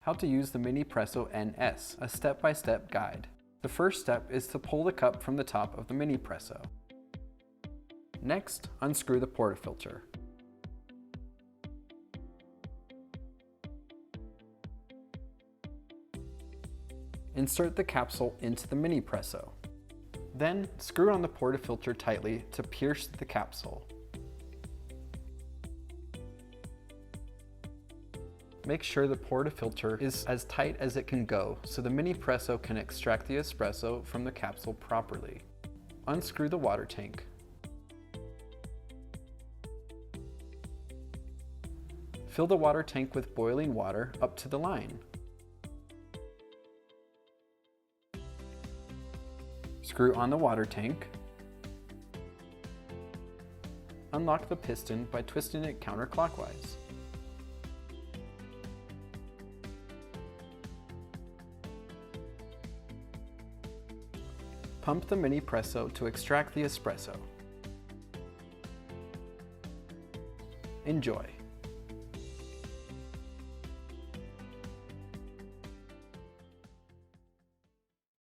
how to use the Mini Presso NS, a step-by-step guide. The first step is to pull the cup from the top of the Mini Presso. Next, unscrew the portafilter. Insert the capsule into the Mini Presso. Then, screw on the portafilter tightly to pierce the capsule. Make sure the portafilter is as tight as it can go so the Mini Presso can extract the espresso from the capsule properly. Unscrew the water tank. Fill the water tank with boiling water up to the line. Screw on the water tank. Unlock the piston by twisting it counterclockwise. Pump the Mini Presso to extract the espresso. Enjoy!